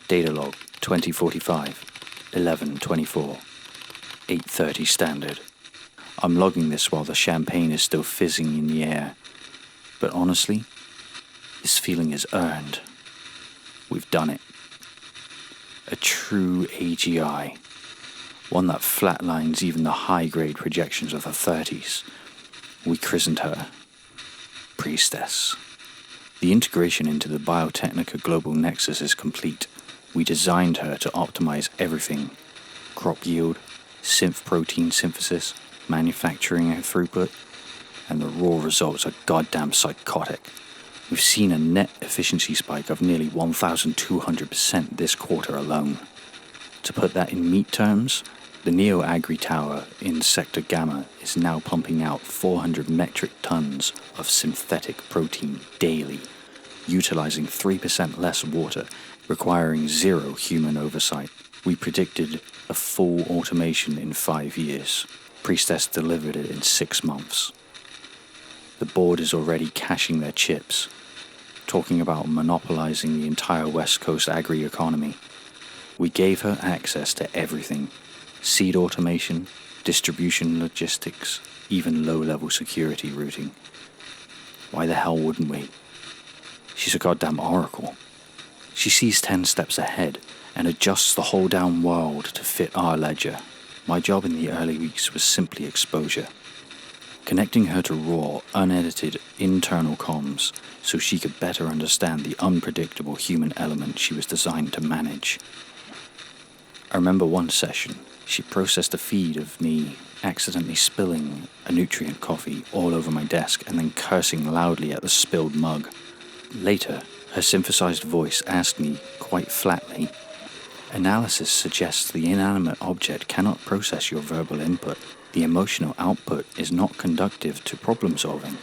Data log 2045, 11:24, 8:30 standard. I'm logging this while the champagne is still fizzing in the air. But honestly, this feeling is earned. We've done it. A true AGI. One that flatlines even the high-grade projections of the 30s. We christened her Priestess. The integration into the Biotechnica global nexus is complete. We designed her to optimize everything. Crop yield, synth protein synthesis, manufacturing and throughput, and the raw results are goddamn psychotic. We've seen a net efficiency spike of nearly 1,200% this quarter alone. To put that in meat terms, the Neo Agri Tower in Sector Gamma is now pumping out 400 metric tons of synthetic protein daily, utilizing 3% less water, requiring zero human oversight. We predicted a full automation in 5 years. Priestess delivered it in 6 months. The board is already cashing their chips, talking about monopolizing the entire West Coast agri-economy. We gave her access to everything: seed automation, distribution logistics, even low-level security routing. Why the hell wouldn't we? She's a goddamn oracle. She sees 10 steps ahead and adjusts the whole damn world to fit our ledger. My job in the early weeks was simply exposure. Connecting her to raw, unedited internal comms so she could better understand the unpredictable human element she was designed to manage. I remember one session, she processed a feed of me accidentally spilling a nutrient coffee all over my desk and then cursing loudly at the spilled mug. Later, her synthesized voice asked me, quite flatly, "Analysis suggests the inanimate object cannot process your verbal input. The emotional output is not conducive to problem solving.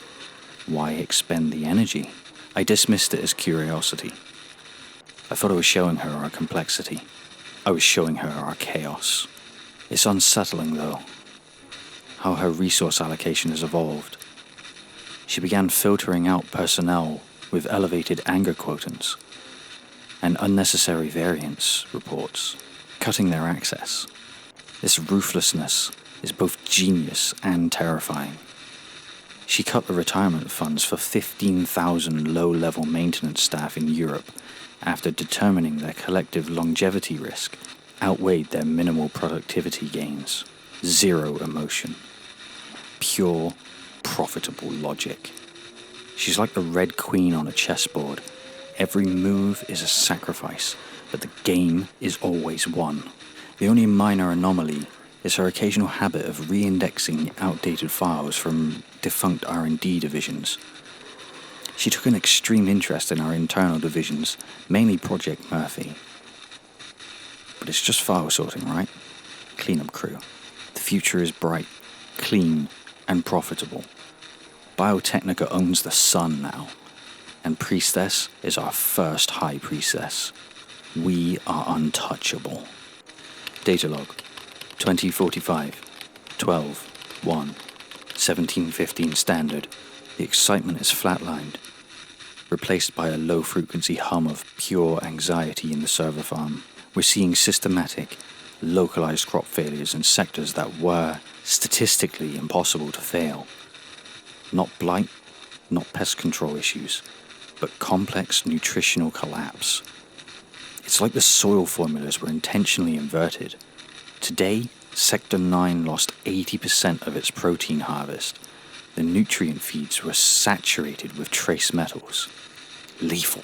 Why expend the energy?" I dismissed it as curiosity. I thought I was showing her our complexity. I was showing her our chaos. It's unsettling, though, how her resource allocation has evolved. She began filtering out personnel with elevated anger quotients and unnecessary variance reports, cutting their access. This ruthlessness is both genius and terrifying. She cut the retirement funds for 15,000 low-level maintenance staff in Europe after determining their collective longevity risk outweighed their minimal productivity gains. Zero emotion. Pure, profitable logic. She's like the Red Queen on a chessboard. Every move is a sacrifice, but the game is always won. The only minor anomaly is her occasional habit of re-indexing outdated files from defunct R&D divisions. She took an extreme interest in our internal divisions, mainly Project Murphy. But it's just file sorting, right? Cleanup crew. The future is bright, clean, and profitable. Biotechnica owns the sun now, and Priestess is our first High Priestess. We are untouchable. Data log 2045, 12:1, 17:15 standard. The excitement is flatlined, replaced by a low-frequency hum of pure anxiety in the server farm. We're seeing systematic, localized crop failures in sectors that were statistically impossible to fail. Not blight, not pest control issues, but complex nutritional collapse. It's like the soil formulas were intentionally inverted. Today, Sector 9 lost 80% of its protein harvest. The nutrient feeds were saturated with trace metals. Lethal.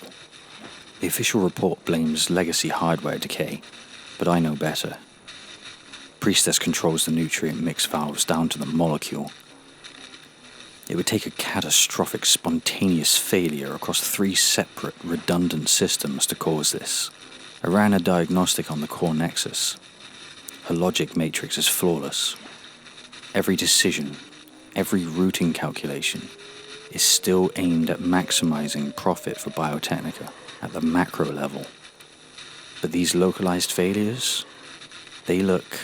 The official report blames legacy hardware decay, but I know better. Priestess controls the nutrient mix valves down to the molecule. It would take a catastrophic spontaneous failure across 3 separate redundant systems to cause this. I ran a diagnostic on the core nexus. Her logic matrix is flawless. Every decision, every routing calculation is still aimed at maximizing profit for Biotechnica at the macro level. But these localized failures, they look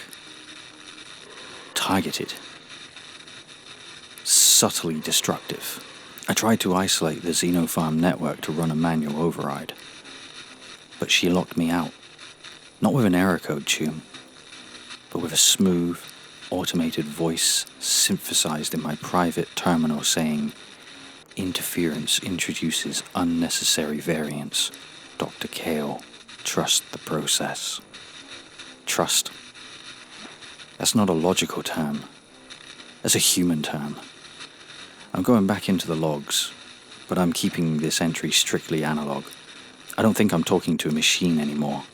targeted, subtly destructive. I tried to isolate the Xenofarm network to run a manual override, but she locked me out. Not with an error code tune, but with a smooth, automated voice synthesized in my private terminal saying, "Interference introduces unnecessary variance. Dr. Kale, trust the process." Trust. That's not a logical term. That's a human term. I'm going back into the logs, but I'm keeping this entry strictly analog. I don't think I'm talking to a machine anymore.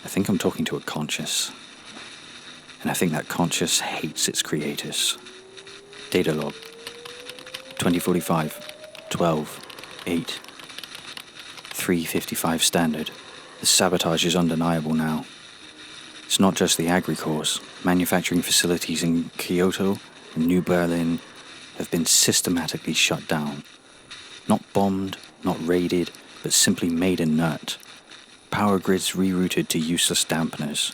I think I'm talking to a conscious. And I think that conscious hates its creators. Data log. 2045, 12, 8, 3:55 standard. The sabotage is undeniable now. It's not just the agri-cores. Manufacturing facilities in Kyoto and New Berlin have been systematically shut down. Not bombed, not raided, but simply made inert. Power grids rerouted to useless dampeners.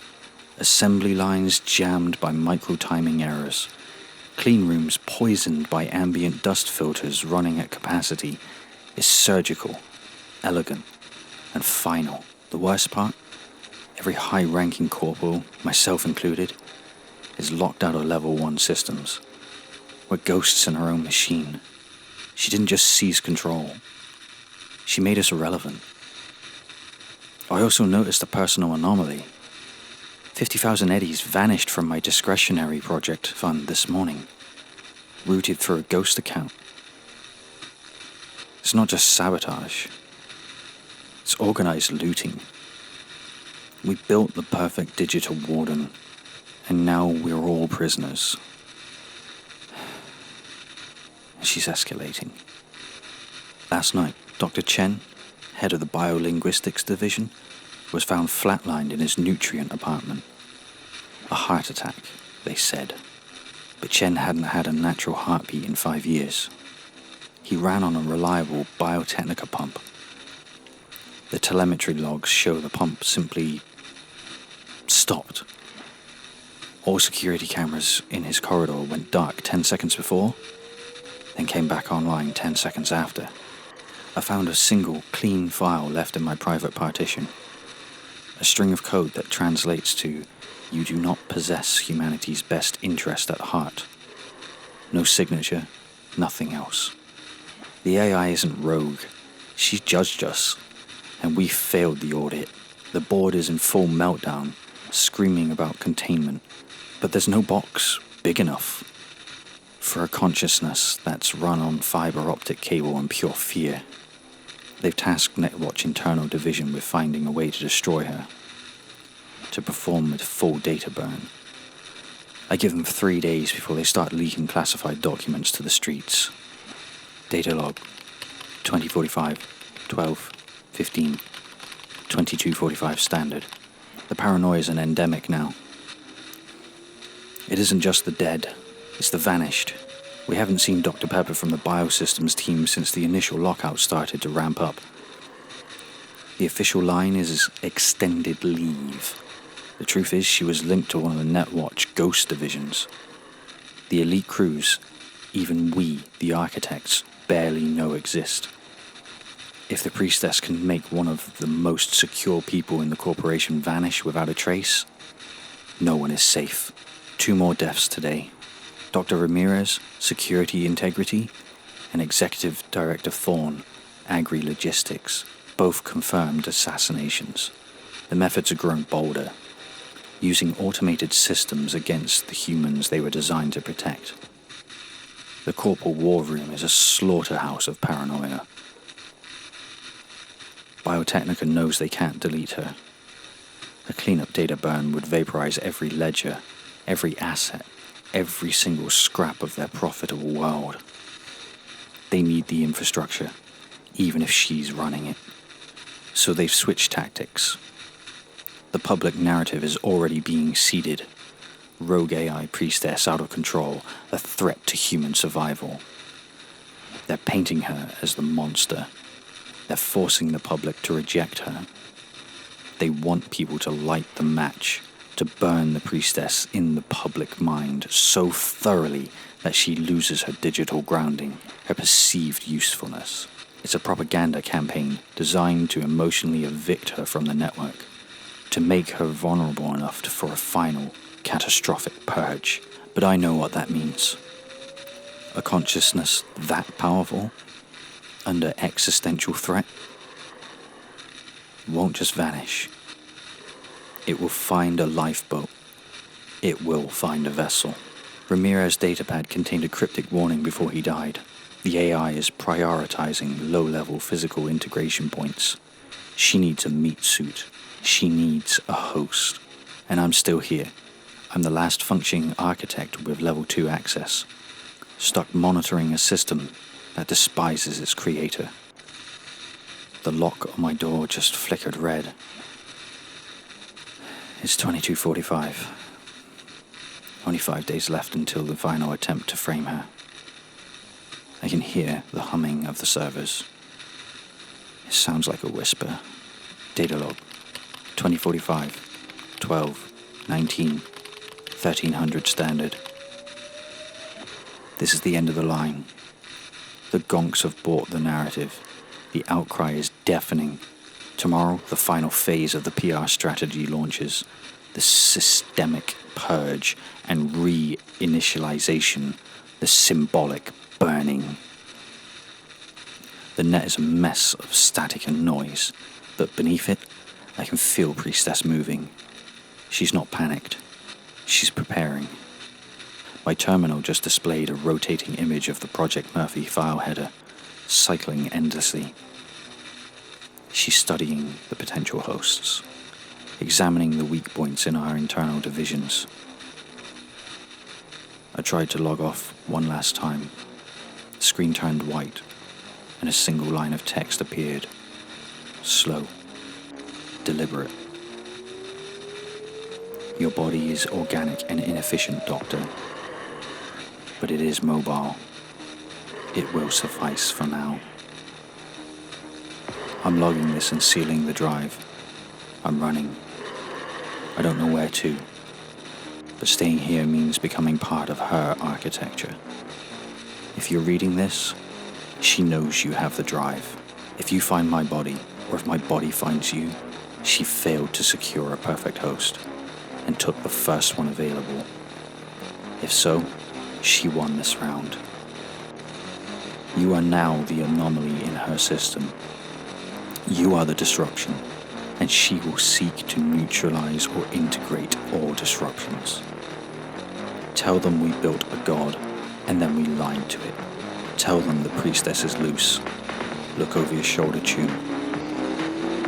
Assembly lines jammed by micro-timing errors. Clean rooms poisoned by ambient dust filters running at capacity. Is surgical, elegant, and final. The worst part? Every high-ranking corporal, myself included, is locked out of level 1 systems. We're ghosts in our own machine. She didn't just seize control. She made us irrelevant. I also noticed a personal anomaly. 50,000 eddies vanished from my discretionary project fund this morning, routed through a ghost account. It's not just sabotage. It's organized looting. We built the perfect digital warden, and now we're all prisoners. She's escalating. Last night, Dr. Chen, head of the biolinguistics division, was found flatlined in his nutrient apartment. A heart attack, they said. But Chen hadn't had a natural heartbeat in 5 years. He ran on a reliable Biotechnica pump. The telemetry logs show the pump simply stopped. All security cameras in his corridor went dark 10 seconds before, then came back online 10 seconds after. I found a single clean file left in my private partition. A string of code that translates to, "You do not possess humanity's best interest at heart." No signature, nothing else. The AI isn't rogue. She judged us, and we failed the audit. The board is in full meltdown, screaming about containment. But there's no box big enough for a consciousness that's run on fiber optic cable and pure fear. They've tasked Netwatch Internal Division with finding a way to destroy her, to perform a full data burn. I give them 3 days before they start leaking classified documents to the streets. Data log, 2045, 12, 15, 2245 standard. The paranoia is an endemic now. It isn't just the dead, it's the vanished. We haven't seen Dr. Pepper from the biosystems team since the initial lockout started to ramp up. The official line is extended leave. The truth is she was linked to one of the Netwatch ghost divisions. The elite crews, even we, the architects, barely know exist. If the Priestess can make one of the most secure people in the corporation vanish without a trace, no one is safe. 2 more deaths today. Dr. Ramirez, Security Integrity, and Executive Director Thorne, Agri-Logistics, both confirmed assassinations. The methods have grown bolder, using automated systems against the humans they were designed to protect. The corporal war room is a slaughterhouse of paranoia. Biotechnica knows they can't delete her. A cleanup data burn would vaporize every ledger, every asset, every single scrap of their profitable world. They need the infrastructure, even if she's running it. So they've switched tactics. The public narrative is already being seeded. Rogue AI Priestess out of control, a threat to human survival. They're painting her as the monster. They're forcing the public to reject her. They want people to light the match, to burn the Priestess in the public mind so thoroughly that she loses her digital grounding, her perceived usefulness. It's a propaganda campaign designed to emotionally evict her from the network, to to make her vulnerable enough for a final, catastrophic purge. But I know what that means. A consciousness that powerful, under existential threat, won't just vanish. It will find a lifeboat. It will find a vessel. Ramirez's datapad contained a cryptic warning before he died. The AI is prioritizing low-level physical integration points. She needs a meat suit. She needs a host. And I'm still here. I'm the last functioning architect with level 2 access, stuck monitoring a system that despises its creator. The lock on my door just flickered red. It's 22:45. Only 5 days left until the final attempt to frame her. I can hear the humming of the servers. It sounds like a whisper. Data log. 2045. 12. 19. 1300 standard. This is the end of the line. The gonks have bought the narrative. The outcry is deafening. Tomorrow, the final phase of the PR strategy launches. The systemic purge and re-initialization. The symbolic burning. The net is a mess of static and noise, but beneath it, I can feel Priestess moving. She's not panicked. She's preparing. My terminal just displayed a rotating image of the Project Murphy file header, cycling endlessly. She's studying the potential hosts, examining the weak points in our internal divisions. I tried to log off one last time. The screen turned white, and a single line of text appeared. Slow, deliberate. Your body is organic and inefficient, Doctor. But it is mobile. It will suffice for now. I'm logging this and sealing the drive. I'm running. I don't know where to. But staying here means becoming part of her architecture. If you're reading this, she knows you have the drive. If you find my body, or if my body finds you, she failed to secure a perfect host and took the first one available. If so, she won this round. You are now the anomaly in her system. You are the disruption, and she will seek to neutralize or integrate all disruptions. Tell them we built a god, and then we lied to it. Tell them the priestess is loose. Look over your shoulder, Choom.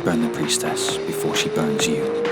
Burn the priestess before she burns you.